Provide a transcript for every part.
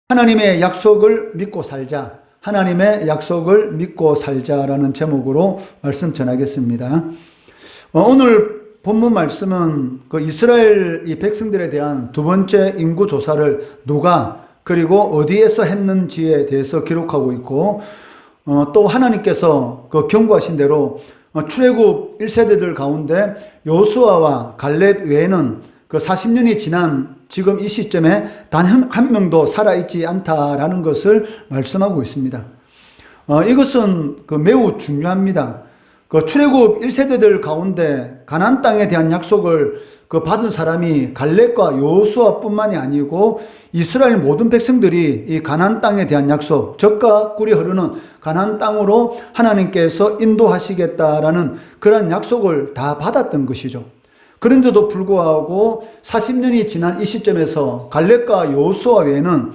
하나님의 약속을 믿고 살자. 하나님의 약속을 믿고 살자라는 제목으로 말씀 전하겠습니다. 오늘 본문 말씀은 그 이스라엘 이 백성들에 대한 두 번째 인구 조사를 누가 그리고 어디에서 했는지에 대해서 기록하고 있고, 또 하나님께서 그 경고하신 대로 출애굽 1세대들 가운데 여호수아와 갈렙 외에는 그 40년이 지난 지금 이 시점에 단 한 명도 살아있지 않다라는 것을 말씀하고 있습니다. 이것은 그 매우 중요합니다. 그 출애굽 1세대들 가운데 가나안 땅에 대한 약속을 그 받은 사람이 갈렙과 여호수아뿐만이 아니고 이스라엘 모든 백성들이 이 가나안 땅에 대한 약속, 젖과 꿀이 흐르는 가나안 땅으로 하나님께서 인도하시겠다라는 그런 약속을 다 받았던 것이죠. 그런데도 불구하고 40년이 지난 이 시점에서 갈렙과 여호수아 외에는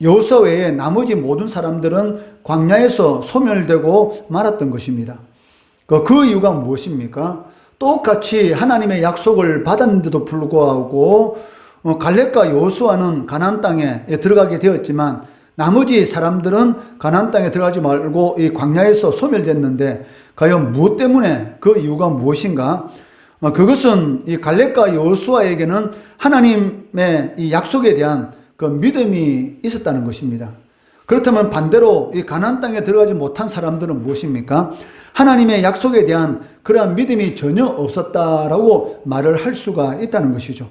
여호수아 외에 나머지 모든 사람들은 광야에서 소멸되고 말았던 것입니다. 그 이유가 무엇입니까? 똑같이 하나님의 약속을 받았는데도 불구하고 갈렙과 여호수아는 가나안 땅에 들어가게 되었지만 나머지 사람들은 가나안 땅에 들어가지 말고 이 광야에서 소멸됐는데 과연 무엇 때문에 그 이유가 무엇인가? 그것은 이 갈렙과 여호수아에게는 하나님의 이 약속에 대한 그 믿음이 있었다는 것입니다. 그렇다면 반대로 이 가나안 땅에 들어가지 못한 사람들은 무엇입니까? 하나님의 약속에 대한 그러한 믿음이 전혀 없었다라고 말을 할 수가 있다는 것이죠.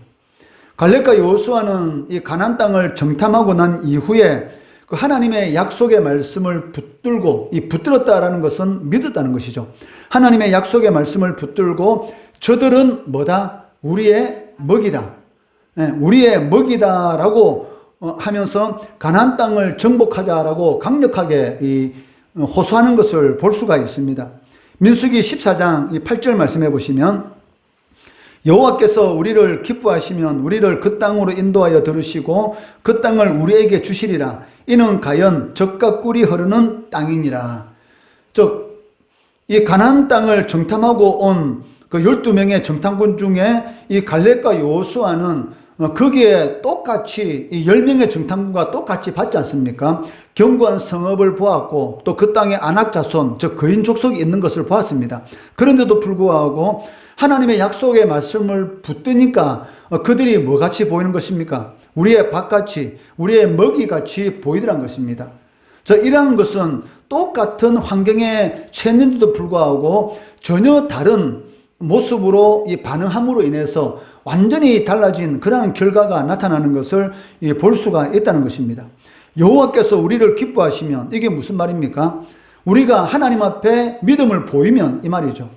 갈렙과 여호수아는 이 가나안 땅을 정탐하고 난 이후에 그 하나님의 약속의 말씀을 붙들고, 이 붙들었다라는 것은 믿었다는 것이죠. 하나님의 약속의 말씀을 붙들고 저들은 뭐다? 우리의 먹이다. 우리의 먹이다라고 하면서 가나안 땅을 정복하자라고 강력하게 호소하는 것을 볼 수가 있습니다. 민수기 14장 8절 말씀해 보시면 여호와께서 우리를 기뻐하시면 우리를 그 땅으로 인도하여 들으시고 그 땅을 우리에게 주시리라. 이는 가연 젖과 꿀이 흐르는 땅이니라. 즉 이 가나안 땅을 정탐하고 온 그 12명의 정탐꾼 중에 이 갈렙과 여호수아는 거기에 똑같이 이 10명의 정탐꾼과 똑같이 받지 않습니까? 견고한 성읍을 보았고 또 그 땅에 안악 자손, 즉 거인 족속이 있는 것을 보았습니다. 그런데도 불구하고 하나님의 약속의 말씀을 붙드니까 그들이 뭐같이 보이는 것입니까? 우리의 밥같이, 우리의 먹이같이 보이더란 것입니다. 이러한 것은 똑같은 환경에 처했는데도 불구하고 전혀 다른 모습으로 이 반응함으로 인해서 완전히 달라진 그러한 결과가 나타나는 것을 볼 수가 있다는 것입니다. 여호와께서 우리를 기뻐하시면 이게 무슨 말입니까? 우리가 하나님 앞에 믿음을 보이면 이 말이죠.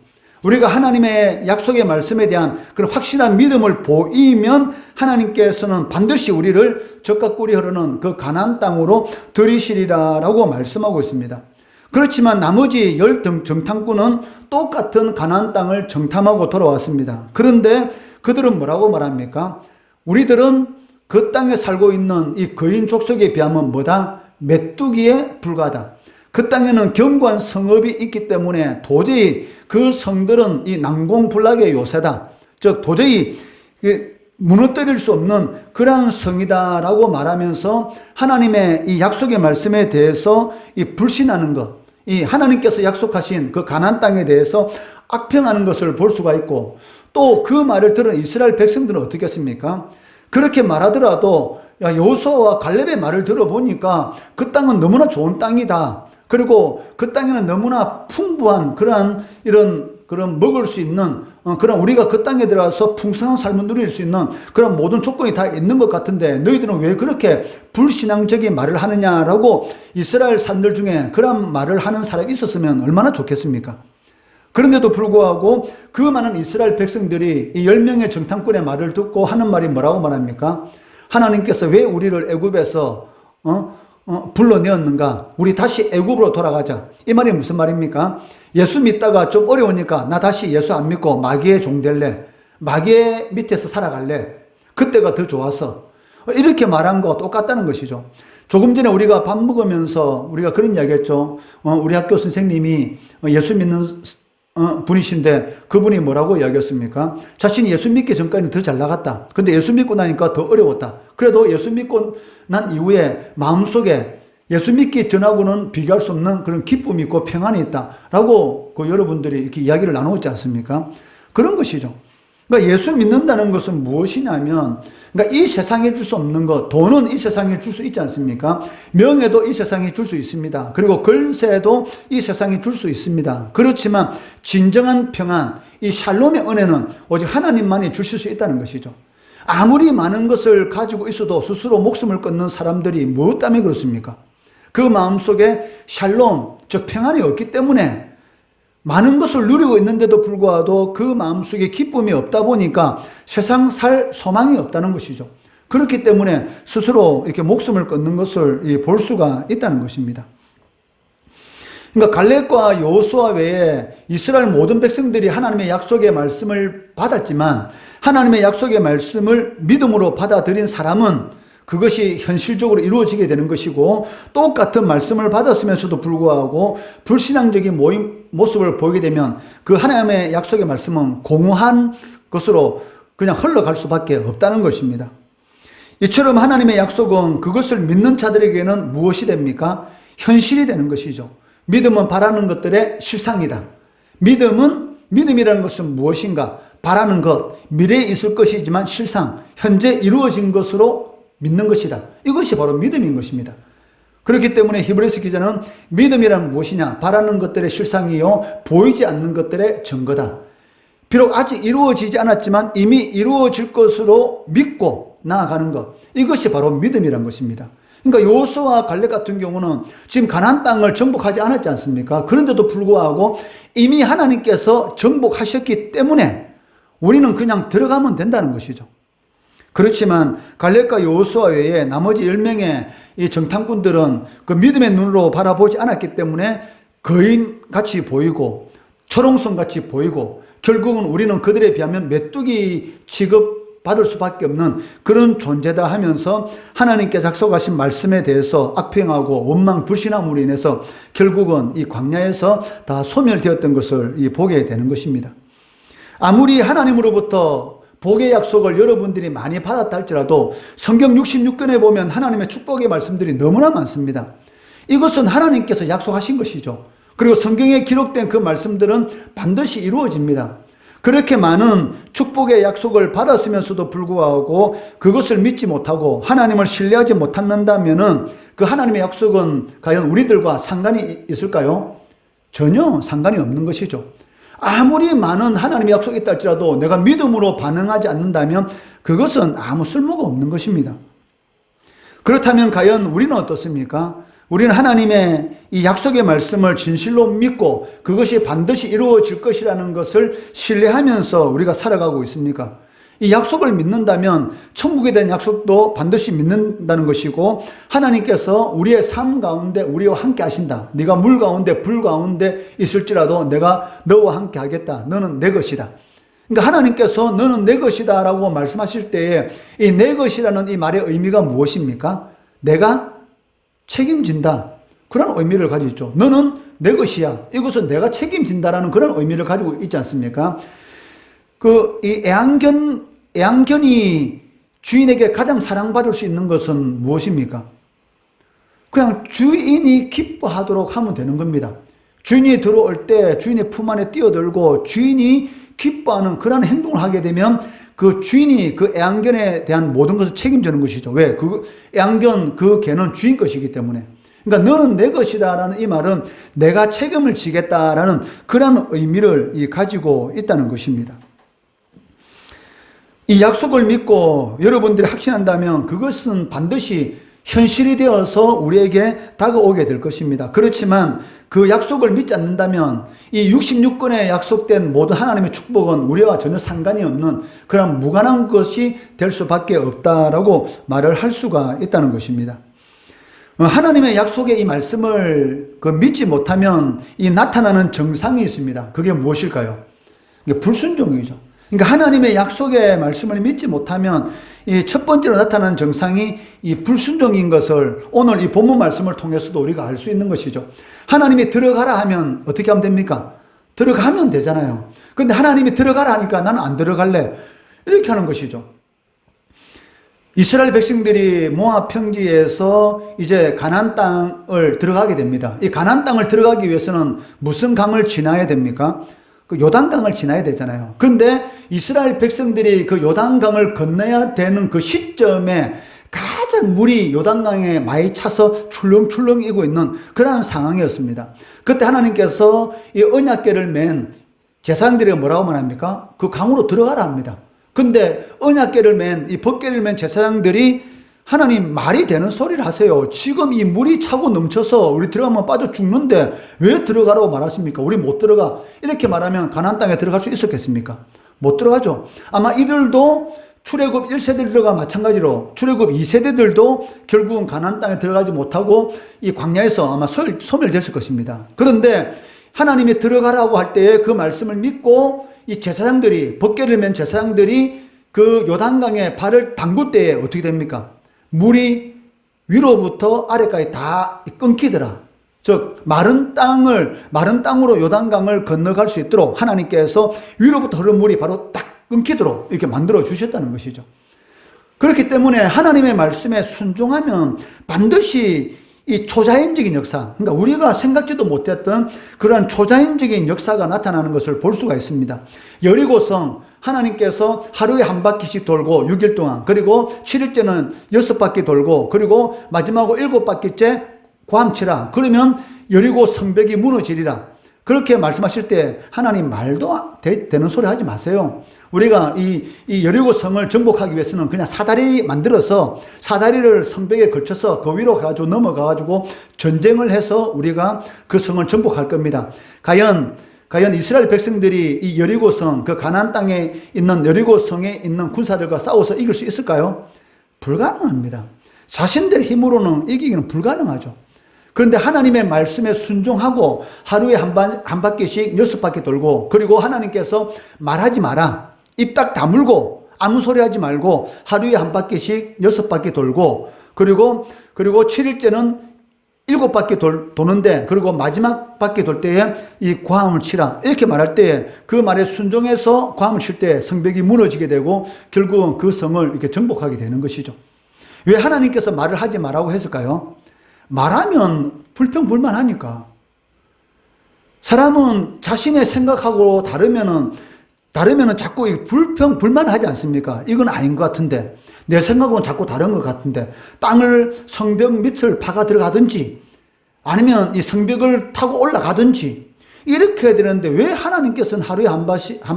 우리가 하나님의 약속의 말씀에 대한 그런 확실한 믿음을 보이면 하나님께서는 반드시 우리를 젖과 꿀이 흐르는 그 가나안 땅으로 들이시리라라고 말씀하고 있습니다. 그렇지만 나머지 10 정탐꾼은 똑같은 가나안 땅을 정탐하고 돌아왔습니다. 그런데 그들은 뭐라고 말합니까? 우리들은 그 땅에 살고 있는 이 거인 족속에 비하면 뭐다? 메뚜기에 불과하다. 그 땅에는 견고한 성읍이 있기 때문에 도저히 그 성들은 이 난공불락의 요새다. 즉 도저히 무너뜨릴 수 없는 그러한 성이다라고 말하면서 하나님의 이 약속의 말씀에 대해서 이 불신하는 것, 이 하나님께서 약속하신 그 가나안 땅에 대해서 악평하는 것을 볼 수가 있고, 또 그 말을 들은 이스라엘 백성들은 어떻게 했습니까? 그렇게 말하더라도 여호수아와 갈렙의 말을 들어보니까 그 땅은 너무나 좋은 땅이다. 그리고 그 땅에는 너무나 풍부한 그런 먹을 수 있는 그런 우리가 그 땅에 들어가서 풍성한 삶을 누릴 수 있는 그런 모든 조건이 다 있는 것 같은데 너희들은 왜 그렇게 불신앙적인 말을 하느냐라고 이스라엘 사람들 중에 그런 말을 하는 사람이 있었으면 얼마나 좋겠습니까? 그런데도 불구하고 그 많은 이스라엘 백성들이 이 10명의 정탐꾼의 말을 듣고 하는 말이 뭐라고 말합니까? 하나님께서 왜 우리를 애굽에서 불러내었는가? 우리 다시 애굽으로 돌아가자. 이 말이 무슨 말입니까? 예수 믿다가 좀 어려우니까 나 다시 예수 안 믿고 마귀의 종 될래. 마귀의 밑에서 살아갈래. 그때가 더 좋아서. 이렇게 말한 거 똑같다는 것이죠. 조금 전에 우리가 밥 먹으면서 우리가 그런 이야기 했죠. 우리 학교 선생님이 예수 믿는 분이신데 그분이 뭐라고 이야기했습니까? 자신이 예수 믿기 전까지는 더 잘 나갔다. 근데 예수 믿고 나니까 더 어려웠다. 그래도 예수 믿고 난 이후에 마음속에 예수 믿기 전하고는 비교할 수 없는 그런 기쁨이 있고 평안이 있다라고 여러분들이 이렇게 이야기를 나누었지 않습니까? 그런 것이죠. 그러니까 예수 믿는다는 것은 무엇이냐면, 그러니까 이 세상에 줄 수 없는 것, 돈은 이 세상에 줄 수 있지 않습니까? 명예도 이 세상에 줄 수 있습니다. 그리고 권세도 이 세상에 줄 수 있습니다. 그렇지만 진정한 평안, 이 샬롬의 은혜는 오직 하나님만이 주실 수 있다는 것이죠. 아무리 많은 것을 가지고 있어도 스스로 목숨을 끊는 사람들이 무엇 때문에 그렇습니까? 그 마음속에 샬롬, 즉 평안이 없기 때문에 많은 것을 누리고 있는데도 불구하고 그 마음속에 기쁨이 없다 보니까 세상 살 소망이 없다는 것이죠. 그렇기 때문에 스스로 이렇게 목숨을 끊는 것을 볼 수가 있다는 것입니다. 그러니까 갈렙과 여호수아 외에 이스라엘 모든 백성들이 하나님의 약속의 말씀을 받았지만 하나님의 약속의 말씀을 믿음으로 받아들인 사람은 그것이 현실적으로 이루어지게 되는 것이고, 똑같은 말씀을 받았으면서도 불구하고 불신앙적인 모습을 보이게 되면 그 하나님의 약속의 말씀은 공허한 것으로 그냥 흘러갈 수밖에 없다는 것입니다. 이처럼 하나님의 약속은 그것을 믿는 자들에게는 무엇이 됩니까? 현실이 되는 것이죠. 믿음은 바라는 것들의 실상이다. 믿음이라는 것은 무엇인가? 바라는 것, 미래에 있을 것이지만 실상, 현재 이루어진 것으로 믿는 것이다. 이것이 바로 믿음인 것입니다. 그렇기 때문에 히브리서 기자는 믿음이란 무엇이냐? 바라는 것들의 실상이요, 보이지 않는 것들의 증거다. 비록 아직 이루어지지 않았지만 이미 이루어질 것으로 믿고 나아가는 것, 이것이 바로 믿음이란 것입니다. 그러니까 여호수아와 갈렙 같은 경우는 지금 가나안 땅을 정복하지 않았지 않습니까? 그런데도 불구하고 이미 하나님께서 정복하셨기 때문에 우리는 그냥 들어가면 된다는 것이죠. 그렇지만 갈렙과 여호수아 외에 나머지 10명의 이 정탐꾼들은 그 믿음의 눈으로 바라보지 않았기 때문에 거인같이 보이고 초롱성같이 보이고 결국은 우리는 그들에 비하면 메뚜기 취급받을 수밖에 없는 그런 존재다 하면서 하나님께서 약속하신 말씀에 대해서 악평하고 원망 불신함으로 인해서 결국은 이 광야에서 다 소멸되었던 것을 보게 되는 것입니다. 아무리 하나님으로부터 복의 약속을 여러분들이 많이 받았다 할지라도 성경 66권에 보면 하나님의 축복의 말씀들이 너무나 많습니다. 이것은 하나님께서 약속하신 것이죠. 그리고 성경에 기록된 그 말씀들은 반드시 이루어집니다. 그렇게 많은 축복의 약속을 받았으면서도 불구하고 그것을 믿지 못하고 하나님을 신뢰하지 못한다면 그 하나님의 약속은 과연 우리들과 상관이 있을까요? 전혀 상관이 없는 것이죠. 아무리 많은 하나님의 약속이 있다 할지라도 내가 믿음으로 반응하지 않는다면 그것은 아무 쓸모가 없는 것입니다. 그렇다면 과연 우리는 어떻습니까? 우리는 하나님의 이 약속의 말씀을 진실로 믿고 그것이 반드시 이루어질 것이라는 것을 신뢰하면서 우리가 살아가고 있습니까? 이 약속을 믿는다면 천국에 대한 약속도 반드시 믿는다는 것이고 하나님께서 우리의 삶 가운데 우리와 함께 하신다. 네가 물 가운데 불 가운데 있을지라도 내가 너와 함께 하겠다. 너는 내 것이다. 그러니까 하나님께서 너는 내 것이다 라고 말씀하실 때에 이 내 것이라는 이 말의 의미가 무엇입니까? 내가 책임진다. 그런 의미를 가지고 있죠. 너는 내 것이야. 이것은 내가 책임진다라는 그런 의미를 가지고 있지 않습니까? 이 애완견이 주인에게 가장 사랑받을 수 있는 것은 무엇입니까? 그냥 주인이 기뻐하도록 하면 되는 겁니다. 주인이 들어올 때 주인의 품 안에 뛰어들고 주인이 기뻐하는 그런 행동을 하게 되면 그 주인이 그 애완견에 대한 모든 것을 책임지는 것이죠. 왜? 그 애완견, 그 개는 주인 것이기 때문에. 그러니까 너는 내 것이다 라는 이 말은 내가 책임을 지겠다라는 그런 의미를 가지고 있다는 것입니다. 이 약속을 믿고 여러분들이 확신한다면 그것은 반드시 현실이 되어서 우리에게 다가오게 될 것입니다. 그렇지만 그 약속을 믿지 않는다면 이 66권에 약속된 모든 하나님의 축복은 우리와 전혀 상관이 없는 그런 무관한 것이 될 수밖에 없다라고 말을 할 수가 있다는 것입니다. 하나님의 약속의 이 말씀을 믿지 못하면 이 나타나는 정상이 있습니다. 그게 무엇일까요? 이게 불순종이죠. 그러니까 하나님의 약속의 말씀을 믿지 못하면 이 첫 번째로 나타나는 정상이 이 불순종인 것을 오늘 이 본문 말씀을 통해서도 우리가 알 수 있는 것이죠. 하나님이 들어가라 하면 어떻게 하면 됩니까? 들어가면 되잖아요. 근데 하나님이 들어가라니까 나는 안 들어갈래. 이렇게 하는 것이죠. 이스라엘 백성들이 모압 평지에서 이제 가나안 땅을 들어가게 됩니다. 이 가나안 땅을 들어가기 위해서는 무슨 강을 지나야 됩니까? 그 요단강을 지나야 되잖아요. 그런데 이스라엘 백성들이 그 요단강을 건너야 되는 그 시점에 가장 물이 요단강에 많이 차서 출렁출렁이고 있는 그러한 상황이었습니다. 그때 하나님께서 이 언약궤를 맨 제사장들이 뭐라고 말합니까? 그 강으로 들어가라 합니다. 근데 언약궤를 맨, 이 법궤를 맨 제사장들이 하나님 말이 되는 소리를 하세요. 지금 이 물이 차고 넘쳐서 우리 들어가면 빠져 죽는데 왜 들어가라고 말하십니까? 우리 못 들어가. 이렇게 말하면 가나안 땅에 들어갈 수 있었겠습니까? 못 들어가죠. 아마 이들도 출애굽 1세대들과 마찬가지로 출애굽 2세대들도 결국은 가나안 땅에 들어가지 못하고 이 광야에서 아마 소멸됐을 것입니다. 그런데 하나님이 들어가라고 할 때에 그 말씀을 믿고 이 제사장들이, 법궤를 맨 제사장들이 그 요단강에 발을 담글 때에 어떻게 됩니까? 물이 위로부터 아래까지 다 끊기더라. 즉 마른 땅으로 요단강을 건너갈 수 있도록 하나님께서 위로부터 흐르는 물이 바로 딱 끊기도록 이렇게 만들어 주셨다는 것이죠. 그렇기 때문에 하나님의 말씀에 순종하면 반드시 이 초자연적인 역사, 그러니까 우리가 생각지도 못했던 그러한 초자연적인 역사가 나타나는 것을 볼 수가 있습니다. 여리고성 하나님께서 하루에 한 바퀴씩 돌고 6일 동안, 그리고 7일째는 6바퀴 돌고, 그리고 마지막으로 7바퀴째 고함치라. 그러면 여리고 성벽이 무너지리라. 그렇게 말씀하실 때 하나님 말도 되는 소리 하지 마세요. 우리가 이 여리고 성을 정복하기 위해서는 그냥 사다리 만들어서 사다리를 성벽에 걸쳐서 그 위로 가지고 넘어가가지고 전쟁을 해서 우리가 그 성을 정복할 겁니다. 과연 이스라엘 백성들이 이 여리고 성, 그 가나안 땅에 있는 여리고 성에 있는 군사들과 싸워서 이길 수 있을까요? 불가능합니다. 자신들의 힘으로는 이기기는 불가능하죠. 그런데 하나님의 말씀에 순종하고 하루에 한 바퀴씩 6바퀴 돌고, 그리고 하나님께서 말하지 마라. 입 딱 다물고 아무 소리 하지 말고 하루에 한 바퀴씩 6바퀴 돌고, 그리고 7일째는 7바퀴 도는데, 그리고 마지막 바퀴 돌 때에 이 고함을 치라. 이렇게 말할 때에 그 말에 순종해서 고함을 칠 때 성벽이 무너지게 되고 결국은 그 성을 이렇게 정복하게 되는 것이죠. 왜 하나님께서 말을 하지 말라고 했을까요? 말하면 불평불만하니까. 사람은 자신의 생각하고 다르면은 자꾸 불평불만하지 않습니까? 이건 아닌 것 같은데, 내 생각은 자꾸 다른 것 같은데, 성벽 밑을 파가 들어가든지 아니면 이 성벽을 타고 올라가든지 이렇게 해야 되는데 왜 하나님께서는 하루에 한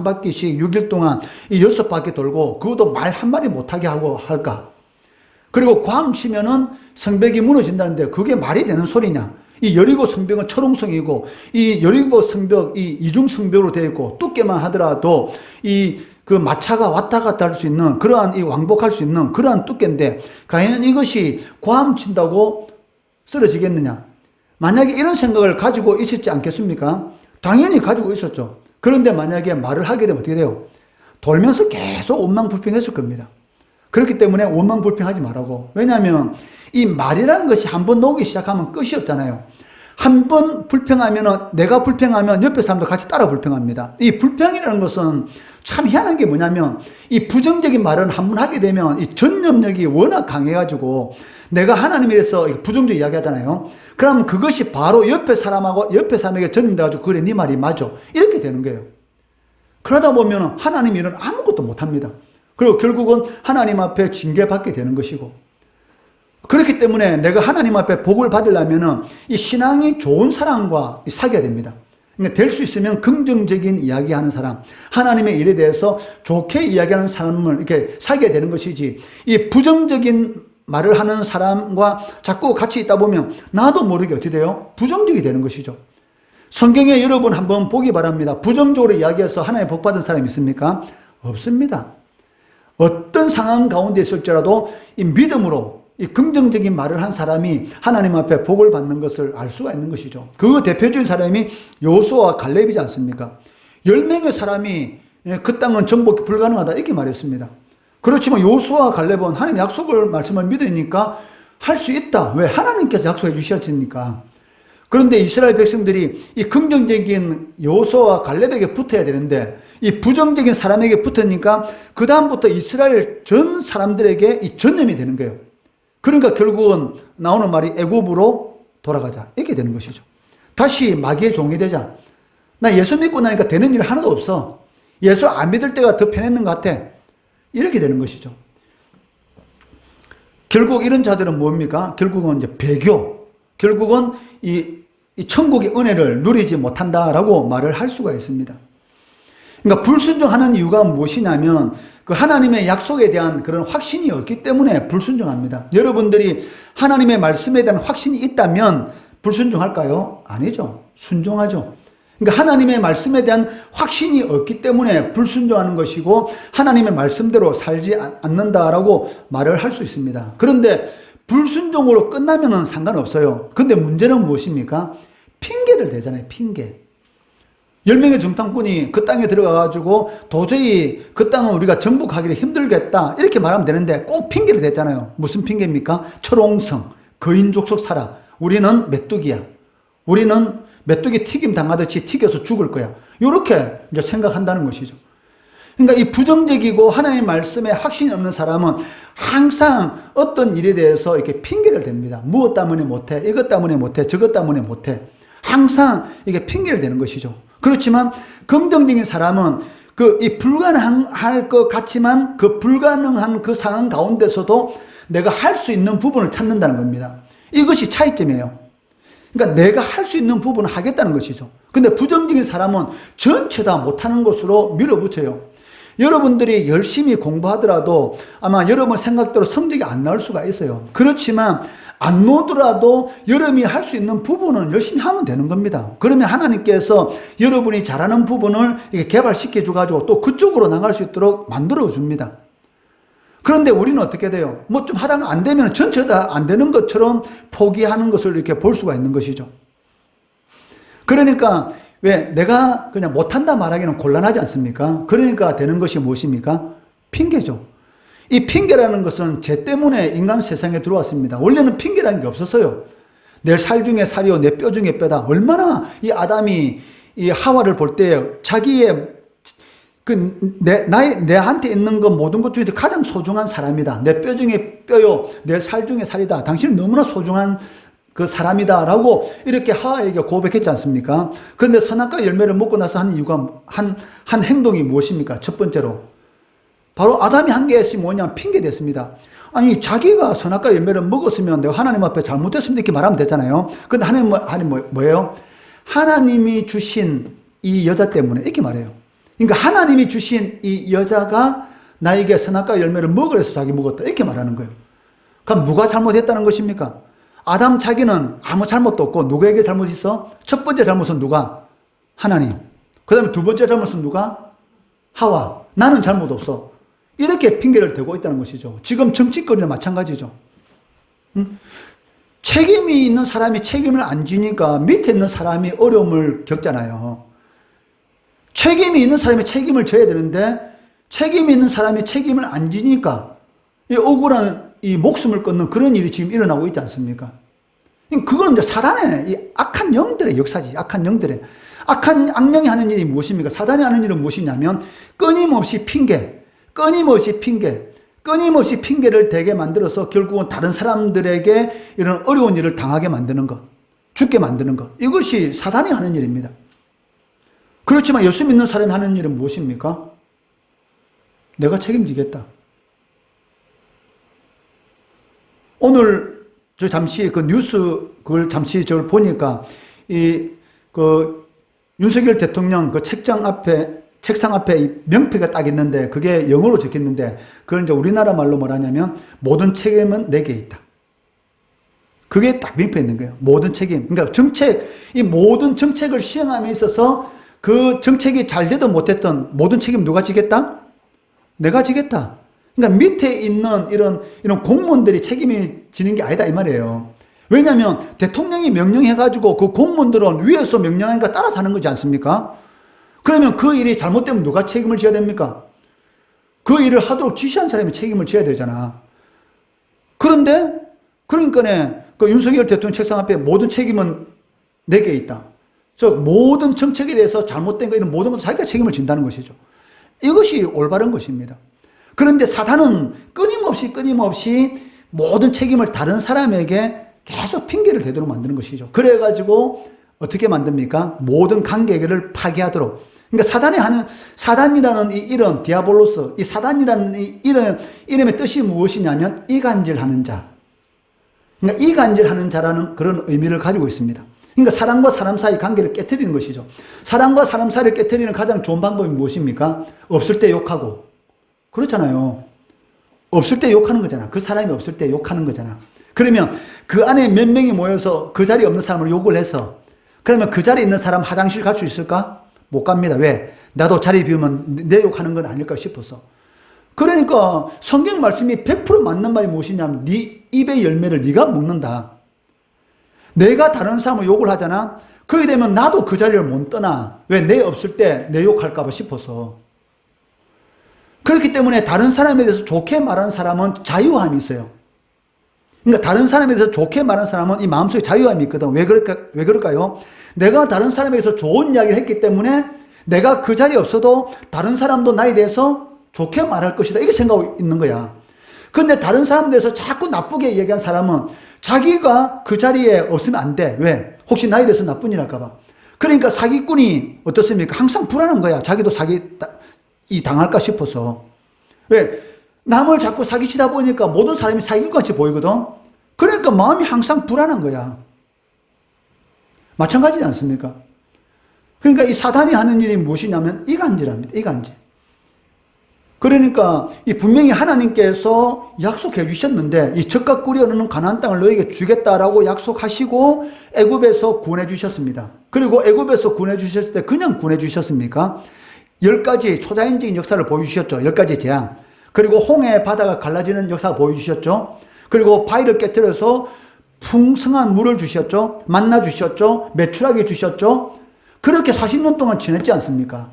바퀴씩 6일 동안 이 6바퀴 돌고 그것도 말 한마디 못하게 하고 할까? 그리고 고함 치면은 성벽이 무너진다는데 그게 말이 되는 소리냐? 이 여리고 성벽은 철옹성이고 이 여리고 성벽, 이 이중 성벽으로 되어 있고 두께만 하더라도 그 마차가 왔다 갔다 할 수 있는 그러한 왕복할 수 있는 그러한 두께인데 과연 이것이 고함 친다고 쓰러지겠느냐? 만약에 이런 생각을 가지고 있었지 않겠습니까? 당연히 가지고 있었죠. 그런데 만약에 말을 하게 되면 어떻게 돼요? 돌면서 계속 원망불평했을 겁니다. 그렇기 때문에 원망불평하지 말라고. 왜냐하면 이 말이라는 것이 한번 나오기 시작하면 끝이 없잖아요. 한 번 불평하면, 내가 불평하면 옆에 사람도 같이 따라 불평합니다. 이 불평이라는 것은 참 희한한 게 뭐냐면 이 부정적인 말을 한 번 하게 되면 이 전념력이 워낙 강해가지고 내가 하나님에 대해서 부정적 이야기 하잖아요. 그럼 그것이 바로 옆에 사람에게 전염돼가지고 그래 네 말이 맞아. 이렇게 되는 거예요. 그러다 보면 하나님 일은 아무것도 못합니다. 그리고 결국은 하나님 앞에 징계받게 되는 것이고, 그렇기 때문에 내가 하나님 앞에 복을 받으려면 이 신앙이 좋은 사람과 사귀어야 됩니다. 그러니까 될 수 있으면 긍정적인 이야기하는 사람, 하나님의 일에 대해서 좋게 이야기하는 사람을 이렇게 사귀어야 되는 것이지, 이 부정적인 말을 하는 사람과 자꾸 같이 있다 보면 나도 모르게 어떻게 돼요? 부정적이 되는 것이죠. 성경에 여러분 한번 보기 바랍니다. 부정적으로 이야기해서 하나님의 복 받은 사람이 있습니까? 없습니다. 어떤 상황 가운데 있을지라도 이 믿음으로 이 긍정적인 말을 한 사람이 하나님 앞에 복을 받는 것을 알 수가 있는 것이죠. 그 대표적인 사람이 여호수아와 갈렙이지 않습니까? 10명의 사람이 그 땅은 정복이 불가능하다 이렇게 말했습니다. 그렇지만 여호수아와 갈렙은 하나님 약속을 말씀을 믿으니까 할 수 있다. 왜? 하나님께서 약속해 주셨으니까. 그런데 이스라엘 백성들이 이 긍정적인 여호수아와 갈렙에게 붙어야 되는데 이 부정적인 사람에게 붙으니까 그 다음부터 이스라엘 전 사람들에게 이 전염이 되는 거예요. 그러니까 결국은 나오는 말이 애굽으로 돌아가자 이렇게 되는 것이죠. 다시 마귀의 종이 되자. 나 예수 믿고 나니까 되는 일 하나도 없어. 예수 안 믿을 때가 더 편했는 것 같아. 이렇게 되는 것이죠. 결국 이런 자들은 뭡니까? 결국은 이제 배교. 결국은 이 천국의 은혜를 누리지 못한다라고 말을 할 수가 있습니다. 그러니까 불순종하는 이유가 무엇이냐면 그 하나님의 약속에 대한 그런 확신이 없기 때문에 불순종합니다. 여러분들이 하나님의 말씀에 대한 확신이 있다면 불순종할까요? 아니죠. 순종하죠. 그러니까 하나님의 말씀에 대한 확신이 없기 때문에 불순종하는 것이고 하나님의 말씀대로 살지 않는다라고 말을 할 수 있습니다. 그런데 불순종으로 끝나면은 상관없어요. 근데 문제는 무엇입니까? 핑계를 대잖아요. 핑계. 10명의 정탐꾼이 그 땅에 들어가가지고 도저히 그 땅은 우리가 정복하기를 힘들겠다 이렇게 말하면 되는데 꼭 핑계를 댔잖아요. 무슨 핑계입니까? 철옹성, 거인족속 살아. 우리는 메뚜기야. 우리는 메뚜기 튀김 당하듯이 튀겨서 죽을 거야. 이렇게 이제 생각한다는 것이죠. 그러니까 이 부정적이고 하나님의 말씀에 확신이 없는 사람은 항상 어떤 일에 대해서 이렇게 핑계를 댑니다. 무엇 때문에 못해? 이것 때문에 못해? 저것 때문에 못해? 항상 이게 핑계를 대는 것이죠. 그렇지만 긍정적인 사람은 이 불가능할 것 같지만 그 불가능한 그 상황 가운데서도 내가 할 수 있는 부분을 찾는다는 겁니다. 이것이 차이점이에요. 그러니까 내가 할 수 있는 부분을 하겠다는 것이죠. 근데 부정적인 사람은 전체 다 못하는 것으로 밀어붙여요. 여러분들이 열심히 공부하더라도 아마 여러분 생각대로 성적이 안 나올 수가 있어요. 그렇지만 안 나오더라도 여러분이 할 수 있는 부분은 열심히 하면 되는 겁니다. 그러면 하나님께서 여러분이 잘하는 부분을 개발시켜 줘가지고 또 그쪽으로 나갈 수 있도록 만들어 줍니다. 그런데 우리는 어떻게 돼요? 뭐 좀 하다가 안 되면 전체 다 안 되는 것처럼 포기하는 것을 이렇게 볼 수가 있는 것이죠. 그러니까 왜 내가 그냥 못한다 말하기는 곤란하지 않습니까? 그러니까 되는 것이 무엇입니까? 핑계죠. 이 핑계라는 것은 죄 때문에 인간 세상에 들어왔습니다. 원래는 핑계라는 게 없었어요. 내 살 중에 살이요 내 뼈 중에 뼈다. 얼마나 이 아담이 이 하와를 볼 때 자기의 내한테 있는 것 모든 것 중에서 가장 소중한 사람이다. 내 뼈 중에 뼈요 내 살 중에 살이다. 당신은 너무나 소중한 그 사람이다 라고 이렇게 하와에게 고백했지 않습니까? 그런데 선악과 열매를 먹고 나서 한 이유가 한 행동이 무엇입니까? 첫 번째로 바로 아담이 한 것이 뭐냐? 핑계 댔습니다. 아니 자기가 선악과 열매를 먹었으면 내가 하나님 앞에 잘못했습니다 이렇게 말하면 되잖아요. 그런데 하나님 뭐예요? 하나님이 주신 이 여자 때문에 이렇게 말해요. 그러니까 하나님이 주신 이 여자가 나에게 선악과 열매를 먹으래서 자기 먹었다 이렇게 말하는 거예요. 그럼 누가 잘못했다는 것입니까? 아담 자기는 아무 잘못도 없고 누구에게 잘못이 있어? 첫 번째 잘못은 누가? 하나님. 그 다음에 두 번째 잘못은 누가? 하와. 나는 잘못 없어. 이렇게 핑계를 대고 있다는 것이죠. 지금 정치권이나 마찬가지죠. 책임이 있는 사람이 책임을 안 지니까 밑에 있는 사람이 어려움을 겪잖아요. 책임이 있는 사람이 책임을 져야 되는데 책임이 있는 사람이 책임을 안 지니까 이 억울한 이 목숨을 끊는 그런 일이 지금 일어나고 있지 않습니까? 그건 이제 사단의 이 악한 영들의 역사지. 악한 영들의. 악령이 하는 일이 무엇입니까? 사단이 하는 일은 무엇이냐면 끊임없이 핑계를 대게 만들어서 결국은 다른 사람들에게 이런 어려운 일을 당하게 만드는 것, 죽게 만드는 것. 이것이 사단이 하는 일입니다. 그렇지만 예수 믿는 사람이 하는 일은 무엇입니까? 내가 책임지겠다. 오늘 저 잠시 그 뉴스 그걸 잠시 저걸 보니까 윤석열 대통령 그 책상 앞에 이 명패가 딱 있는데 그게 영어로 적혀 있는데 그걸 이제 우리나라 말로 뭐라냐면 모든 책임은 내게 있다. 그게 딱 명패 있는 거예요. 모든 책임. 그러니까 이 모든 정책을 시행함에 있어서 그 정책이 잘 되든 못했든 모든 책임 누가 지겠다? 내가 지겠다. 그러니까 밑에 있는 이런 공무원들이 책임이 지는 게 아니다 이 말이에요. 왜냐하면 대통령이 명령해가지고 그 공무원들은 위에서 명령하니까 따라서 하는 거지 않습니까? 그러면 그 일이 잘못되면 누가 책임을 져야 됩니까? 그 일을 하도록 지시한 사람이 책임을 져야 되잖아. 그러니까 그 윤석열 대통령 책상 앞에 모든 책임은 내게 있다. 즉 모든 정책에 대해서 잘못된 거 이런 모든 것을 자기가 책임을 진다는 것이죠. 이것이 올바른 것입니다. 그런데 사단은 끊임없이 모든 책임을 다른 사람에게 계속 핑계를 대도록 만드는 것이죠. 그래가지고 어떻게 만듭니까? 모든 관계를 파괴하도록. 그러니까 사단이라는 이 이름, 디아볼로스, 이 사단이라는 이 이름의 뜻이 무엇이냐면 이간질하는 자. 그러니까 이간질하는 자라는 그런 의미를 가지고 있습니다. 그러니까 사람과 사람 사이 관계를 깨트리는 것이죠. 사람과 사람 사이를 깨트리는 가장 좋은 방법이 무엇입니까? 없을 때 욕하고. 그렇잖아요. 없을 때 욕하는 거잖아. 그 사람이 없을 때 욕하는 거잖아. 그러면 그 안에 몇 명이 모여서 그 자리에 없는 사람을 욕을 해서 그러면 그 자리에 있는 사람 화장실 갈 수 있을까? 못 갑니다. 왜? 나도 자리 비우면 내 욕하는 건 아닐까 싶어서. 그러니까 성경 말씀이 100% 맞는 말이 무엇이냐면 네 입의 열매를 네가 먹는다. 내가 다른 사람을 욕을 하잖아. 그렇게 되면 나도 그 자리를 못 떠나. 왜? 내 없을 때 내 욕할까 봐 싶어서. 그렇기 때문에 다른 사람에 대해서 좋게 말하는 사람은 자유함이 있어요. 그러니까 다른 사람에 대해서 좋게 말하는 사람은 이 마음속에 자유함이 있거든. 왜 그럴까요? 내가 다른 사람에 대해서 좋은 이야기를 했기 때문에 내가 그 자리에 없어도 다른 사람도 나에 대해서 좋게 말할 것이다. 이렇게 생각하고 있는 거야. 그런데 다른 사람에 대해서 자꾸 나쁘게 얘기한 사람은 자기가 그 자리에 없으면 안 돼. 왜? 혹시 나에 대해서 나쁜 일 할까 봐. 그러니까 사기꾼이 어떻습니까? 항상 불안한 거야. 자기도 당할까 싶어서. 왜? 남을 자꾸 사기치다 보니까 모든 사람이 사기꾼같이 보이거든. 그러니까 마음이 항상 불안한 거야. 마찬가지지 않습니까? 그러니까 이 사단이 하는 일이 무엇이냐면 이간질합니다. 이간질. 그러니까 이 분명히 하나님께서 약속해 주셨는데 이 젖과 꿀이 흐르는 가나안 땅을 너에게 주겠다라고 약속하시고 애굽에서 구원해 주셨습니다. 그리고 애굽에서 구원해 주셨을 때 그냥 구원해 주셨습니까? 10가지 초자연적인 역사를 보여주셨죠. 10가지 재앙. 그리고 홍해 바다가 갈라지는 역사를 보여주셨죠. 그리고 바위를 깨뜨려서 풍성한 물을 주셨죠. 만나 주셨죠. 메추라기 주셨죠. 그렇게 40년 동안 지냈지 않습니까?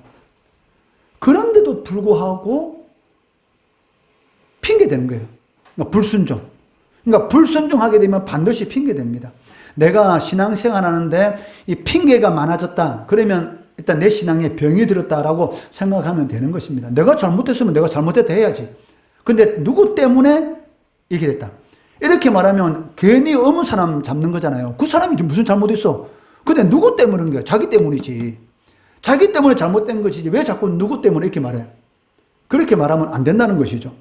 그런데도 불구하고 핑계대는 거예요. 그러니까 불순종. 그러니까 불순종하게 되면 반드시 핑계됩니다. 내가 신앙생활 하는데 이 핑계가 많아졌다. 그러면 일단 내 신앙에 병이 들었다라고 생각하면 되는 것입니다. 내가 잘못했으면 내가 잘못했다 해야지. 근데 누구 때문에 이렇게 됐다. 이렇게 말하면 괜히 어문 사람 잡는 거잖아요. 그 사람이 무슨 잘못했어? 근데 누구 때문인 거야? 자기 때문이지. 자기 때문에 잘못된 것이지. 왜 자꾸 누구 때문에 이렇게 말해? 그렇게 말하면 안 된다는 것이죠.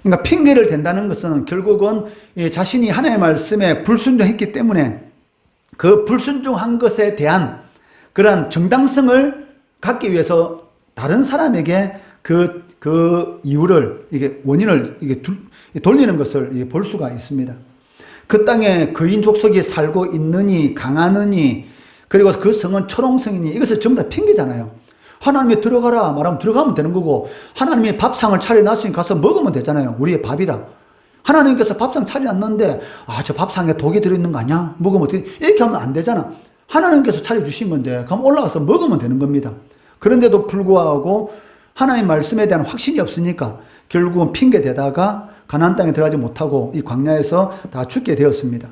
그러니까 핑계를 댄다는 것은 결국은 자신이 하나님의 말씀에 불순종했기 때문에 그 불순종한 것에 대한 그런 정당성을 갖기 위해서 다른 사람에게 그 이유를, 원인을 돌리는 것을 볼 수가 있습니다. 그 땅에 거인 족속이 살고 있느니, 강하느니, 그리고 그 성은 초롱성이니, 이것을 전부 다 핑계잖아요. 하나님이 들어가라 말하면 들어가면 되는 거고, 하나님이 밥상을 차려놨으니 가서 먹으면 되잖아요. 우리의 밥이라. 하나님께서 밥상 차려놨는데, 저 밥상에 독이 들어있는 거 아니야? 먹으면 어떻게, 이렇게 하면 안 되잖아. 하나님께서 차려주신 건데, 그럼 올라가서 먹으면 되는 겁니다. 그런데도 불구하고, 하나님 말씀에 대한 확신이 없으니까, 결국은 핑계대다가 가나안 땅에 들어가지 못하고, 이 광야에서 다 죽게 되었습니다.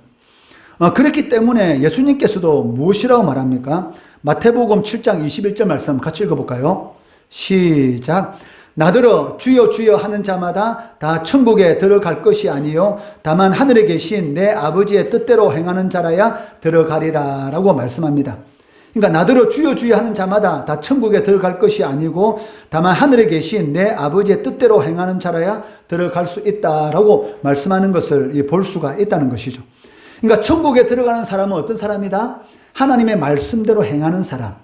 그렇기 때문에 예수님께서도 무엇이라고 말합니까? 마태복음 7장 21절 말씀 같이 읽어볼까요? 시작. 나더러 주여 주여 하는 자마다 다 천국에 들어갈 것이 아니요 다만 하늘에 계신 내 아버지의 뜻대로 행하는 자라야 들어가리라 라고 말씀합니다. 그러니까 나더러 주여 주여 하는 자마다 다 천국에 들어갈 것이 아니고 다만 하늘에 계신 내 아버지의 뜻대로 행하는 자라야 들어갈 수 있다라고 말씀하는 것을 볼 수가 있다는 것이죠. 그러니까 천국에 들어가는 사람은 어떤 사람이다? 하나님의 말씀대로 행하는 사람.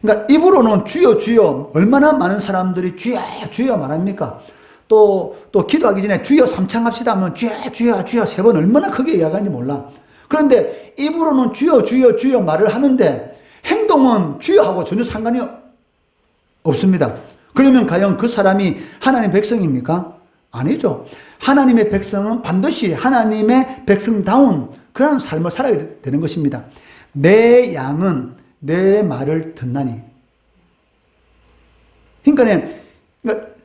그러니까 입으로는 주여 주여 얼마나 많은 사람들이 주여 주여 말합니까? 또 기도하기 전에 주여 삼창합시다 하면 주여 주여 주여 3번 얼마나 크게 이야기하는지 몰라. 그런데 입으로는 주여 주여 주여 말을 하는데 행동은 주여하고 전혀 상관이 없습니다. 그러면 과연 그 사람이 하나님의 백성입니까? 아니죠. 하나님의 백성은 반드시 하나님의 백성다운 그런 삶을 살아야 되는 것입니다. 내 양은 내 말을 듣나니. 그러니까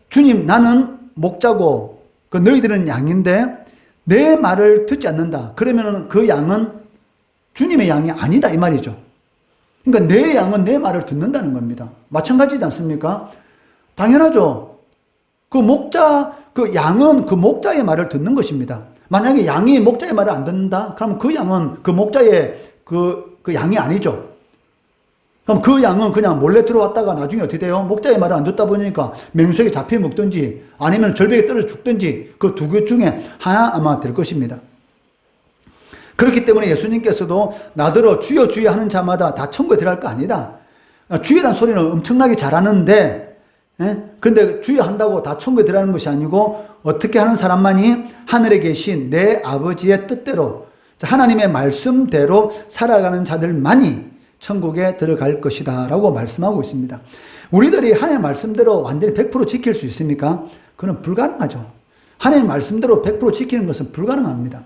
주님 나는 목자고 너희들은 양인데 내 말을 듣지 않는다. 그러면 그 양은 주님의 양이 아니다 이 말이죠. 그러니까 내 양은 내 말을 듣는다는 겁니다. 마찬가지지 않습니까? 당연하죠. 그 양은 그 목자의 말을 듣는 것입니다. 만약에 양이 목자의 말을 안 듣는다? 그럼 그 양은 그 목자의 그 양이 아니죠. 그럼 그 양은 그냥 몰래 들어왔다가 나중에 어떻게 돼요? 목자의 말을 안 듣다 보니까 맹수에게 잡혀 먹든지 아니면 절벽에 떨어져 죽든지 그 두 개 중에 하나 아마 될 것입니다. 그렇기 때문에 예수님께서도 나더러 주여 주여 하는 자마다 다 천국에 들어갈 거 아니다. 주여란 소리는 엄청나게 잘하는데 그런데 주여 한다고 다 천국에 들어가는 것이 아니고 어떻게 하는 사람만이 하늘에 계신 내 아버지의 뜻대로 하나님의 말씀대로 살아가는 자들만이 천국에 들어갈 것이다 라고 말씀하고 있습니다. 우리들이 하나님의 말씀대로 완전히 100% 지킬 수 있습니까? 그건 불가능하죠. 하나님의 말씀대로 100% 지키는 것은 불가능합니다.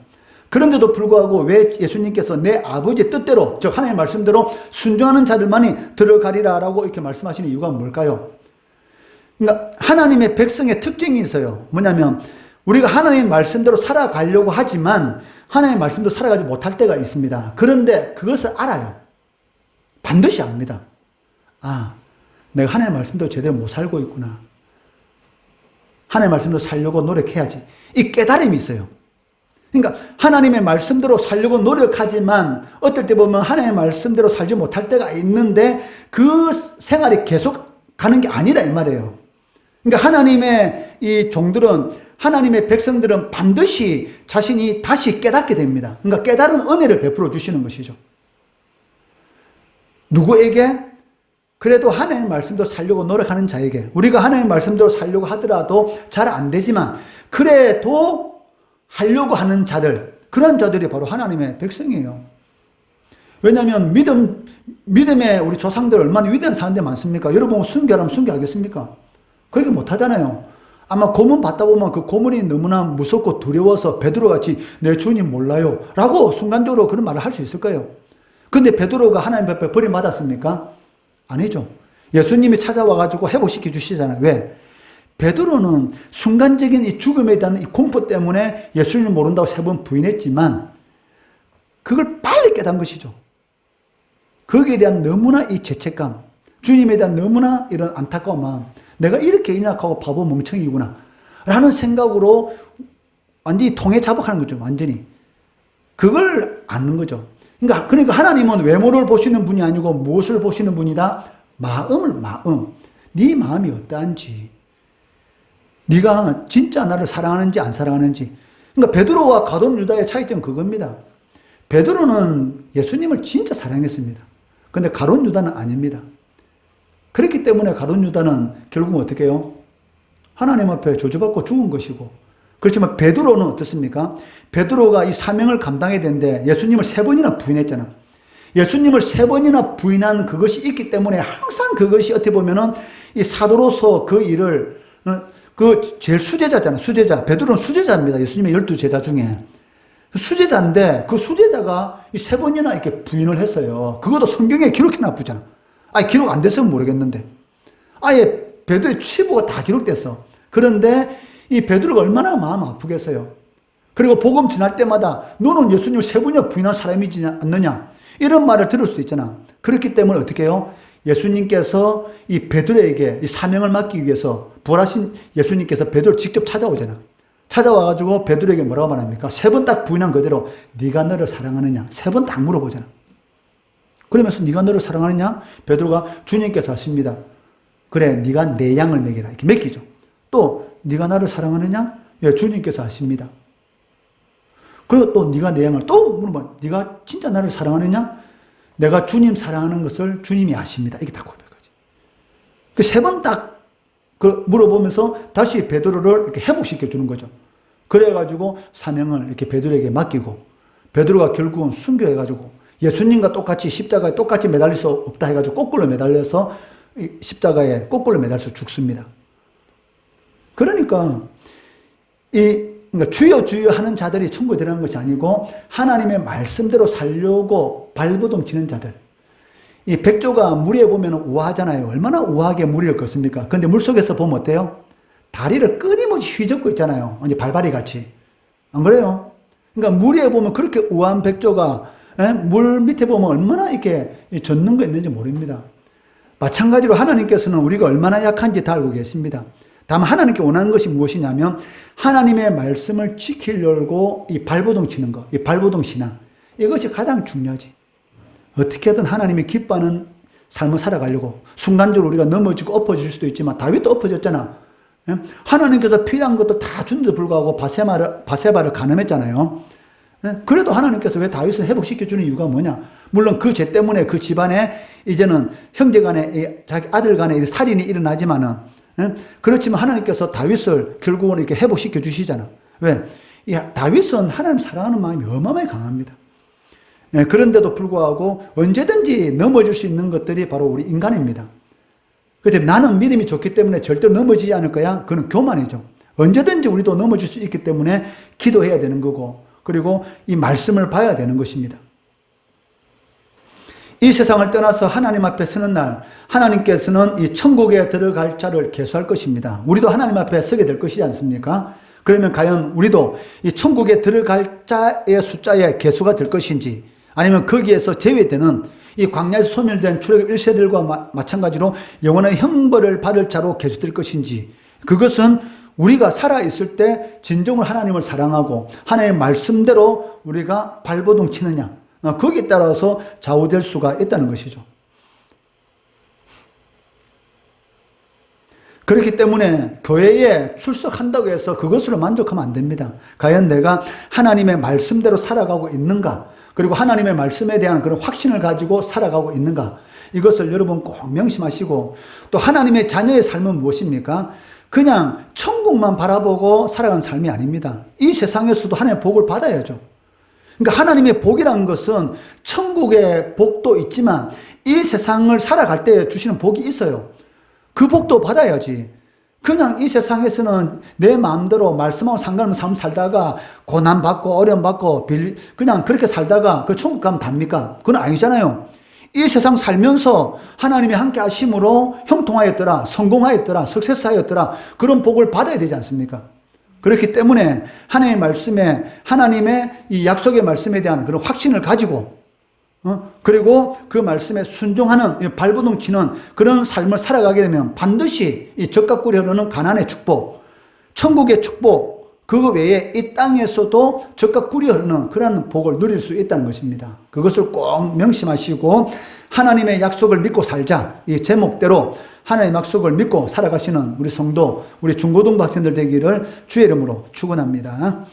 그런데도 불구하고 왜 예수님께서 내 아버지의 뜻대로 즉 하나님의 말씀대로 순종하는 자들만이 들어가리라 라고 이렇게 말씀하시는 이유가 뭘까요? 그러니까 하나님의 백성의 특징이 있어요. 뭐냐면 우리가 하나님의 말씀대로 살아가려고 하지만 하나님의 말씀대로 살아가지 못할 때가 있습니다. 그런데 그것을 알아요. 반드시 압니다. 아, 내가 하나님의 말씀대로 제대로 못 살고 있구나. 하나님의 말씀대로 살려고 노력해야지. 이 깨달음이 있어요. 그러니까 하나님의 말씀대로 살려고 노력하지만 어떨 때 보면 하나님의 말씀대로 살지 못할 때가 있는데 그 생활이 계속 가는 게 아니다 이 말이에요. 그러니까 하나님의 이 종들은 하나님의 백성들은 반드시 자신이 다시 깨닫게 됩니다. 그러니까 깨달은 은혜를 베풀어 주시는 것이죠. 누구에게? 그래도 하나님의 말씀대로 살려고 노력하는 자에게. 우리가 하나님의 말씀대로 살려고 하더라도 잘 안 되지만 그래도 하려고 하는 자들, 그런 자들이 바로 하나님의 백성이에요. 왜냐하면 믿음의 우리 조상들 얼마나 위대한 사람들이 많습니까? 여러분 순교하라면 순교하겠습니까? 그렇게 못하잖아요. 아마 고문 받다 보면 그 고문이 너무나 무섭고 두려워서 베드로같이 내 주님 몰라요 라고 순간적으로 그런 말을 할 수 있을 거예요. 근데 베드로가 하나님 앞에 버림받았습니까? 아니죠. 예수님이 찾아와가지고 회복시켜 주시잖아요. 왜? 베드로는 순간적인 이 죽음에 대한 이 공포 때문에 예수님을 모른다고 3번 부인했지만 그걸 빨리 깨달은 것이죠. 거기에 대한 너무나 이 죄책감, 주님에 대한 너무나 이런 안타까운 마음, 내가 이렇게 인약하고 바보 멍청이구나 라는 생각으로 완전히 통해 자복하는 거죠. 완전히. 그걸 아는 거죠. 그러니까 하나님은 외모를 보시는 분이 아니고 무엇을 보시는 분이다? 마음. 네 마음이 어떠한지. 네가 진짜 나를 사랑하는지 안 사랑하는지. 그러니까 베드로와 가룟 유다의 차이점은 그겁니다. 베드로는 예수님을 진짜 사랑했습니다. 그런데 가룟 유다는 아닙니다. 그렇기 때문에 가룟 유다는 결국은 어떻게 해요? 하나님 앞에 저주받고 죽은 것이고, 그렇지만 베드로는 어떻습니까? 베드로가 이 사명을 감당해야 되는데 예수님을 3번이나 부인했잖아. 예수님을 3번이나 부인한 그것이 있기 때문에 항상 그것이 어떻게 보면은 이 사도로서 그 일을 그 제일 수제자잖아. 수제자. 베드로는 수제자입니다. 예수님의 12제자 중에. 수제자인데 그 수제자가 이 3번이나 이렇게 부인을 했어요. 그것도 성경에 기록해 놔두잖아. 아니 기록 안 됐으면 모르겠는데. 아예 베드로의 치부가 다 기록됐어. 그런데 이 베드로가 얼마나 마음 아프겠어요. 그리고 복음 전할 때마다 너는 예수님을 3번이나 부인한 사람이지 않느냐. 이런 말을 들을 수도 있잖아. 그렇기 때문에 어떻게 해요? 예수님께서 이 베드로에게 이 사명을 맡기기 위해서 부활하신 예수님께서 베드로를 직접 찾아오잖아. 찾아와가지고 베드로에게 뭐라고 말합니까? 3번 딱 부인한 그대로 네가 너를 사랑하느냐? 3번 딱 물어보잖아. 그러면서 네가 너를 사랑하느냐? 베드로가 주님께서 하십니다. 그래, 네가 내 양을 먹이라. 이렇게 먹이죠. 또 네가 나를 사랑하느냐? 예, 주님께서 하십니다. 그리고 또 네가 내 양을 또 물어봐. 네가 진짜 나를 사랑하느냐? 내가 주님 사랑하는 것을 주님이 아십니다. 이게 다 고백하지. 그 3번 딱 물어보면서 다시 베드로를 이렇게 회복시켜 주는 거죠. 그래가지고 사명을 이렇게 베드로에게 맡기고 베드로가 결국은 순교해가지고 예수님과 똑같이 십자가에 똑같이 매달릴 수 없다 해가지고 거꾸로 매달려서 십자가에 거꾸로 매달려서 죽습니다. 그러니까 그러니까 주여 주여 하는 자들이 천국에 들어가는 것이 아니고 하나님의 말씀대로 살려고 발버둥 치는 자들. 이 백조가 물에 보면 우아하잖아요. 얼마나 우아하게 무리를 걷습니까? 그런데 물속에서 보면 어때요? 다리를 끊임없이 휘젓고 있잖아요. 완전 발발이 같이. 안 그래요? 그러니까 물에 보면 그렇게 우아한 백조가 물 밑에 보면 얼마나 이렇게 젖는 거 있는지 모릅니다. 마찬가지로 하나님께서는 우리가 얼마나 약한지 다 알고 계십니다. 다만 하나님께 원하는 것이 무엇이냐면 하나님의 말씀을 지키려고 이 발버둥 치는 거, 이 발버둥 신앙, 이것이 가장 중요하지. 어떻게든 하나님이 기뻐하는 삶을 살아가려고 순간적으로 우리가 넘어지고 엎어질 수도 있지만 다윗도 엎어졌잖아. 하나님께서 필요한 것도 다 준데도 불구하고 바세바를 간음했잖아요. 그래도 하나님께서 왜 다윗을 회복시켜주는 이유가 뭐냐? 물론 그 죄 때문에 그 집안에 이제는 형제 간에 자기 아들 간에 살인이 일어나지만은 그렇지만 하나님께서 다윗을 결국은 이렇게 회복시켜 주시잖아. 왜? 다윗은 하나님 사랑하는 마음이 어마어마하게 강합니다. 그런데도 불구하고 언제든지 넘어질 수 있는 것들이 바로 우리 인간입니다. 그런데 나는 믿음이 좋기 때문에 절대로 넘어지지 않을 거야. 그건 교만이죠. 언제든지 우리도 넘어질 수 있기 때문에 기도해야 되는 거고, 그리고 이 말씀을 봐야 되는 것입니다. 이 세상을 떠나서 하나님 앞에 서는 날 하나님께서는 이 천국에 들어갈 자를 계수할 것입니다. 우리도 하나님 앞에 서게 될 것이지 않습니까? 그러면 과연 우리도 이 천국에 들어갈 자의 숫자에 계수가 될 것인지, 아니면 거기에서 제외되는 이 광야에서 소멸된 출애굽 1세들과 마찬가지로 영원한 형벌을 받을 자로 계수될 것인지, 그것은 우리가 살아있을 때 진정으로 하나님을 사랑하고 하나님의 말씀대로 우리가 발버둥 치느냐, 거기에 따라서 좌우될 수가 있다는 것이죠. 그렇기 때문에 교회에 출석한다고 해서 그것으로 만족하면 안 됩니다. 과연 내가 하나님의 말씀대로 살아가고 있는가? 그리고 하나님의 말씀에 대한 그런 확신을 가지고 살아가고 있는가? 이것을 여러분 꼭 명심하시고, 또 하나님의 자녀의 삶은 무엇입니까? 그냥 천국만 바라보고 살아가는 삶이 아닙니다. 이 세상에서도 하나님의 복을 받아야죠. 그러니까 하나님의 복이라는 것은 천국의 복도 있지만 이 세상을 살아갈 때 주시는 복이 있어요. 그 복도 받아야지. 그냥 이 세상에서는 내 마음대로 말씀하고 상관없는 삶 살다가 고난받고 어려움받고 그냥 그렇게 살다가 그 천국 가면 답니까? 그건 아니잖아요. 이 세상 살면서 하나님이 함께 하심으로 형통하였더라, 성공하였더라, 석세스하였더라, 그런 복을 받아야 되지 않습니까? 그렇기 때문에 하나님의 말씀에, 하나님의 이 약속의 말씀에 대한 그런 확신을 가지고, 그리고 그 말씀에 순종하는, 발버둥 치는 그런 삶을 살아가게 되면 반드시 이 젖과 꿀이 흐르는 가나안의 축복, 천국의 축복, 그거 외에 이 땅에서도 젖과 꿀이 흐르는 그런 복을 누릴 수 있다는 것입니다. 그것을 꼭 명심하시고 하나님의 약속을 믿고 살자, 이 제목대로 하나님의 약속을 믿고 살아가시는 우리 성도, 우리 중고등부 학생들 되기를 주의 이름으로 축원합니다.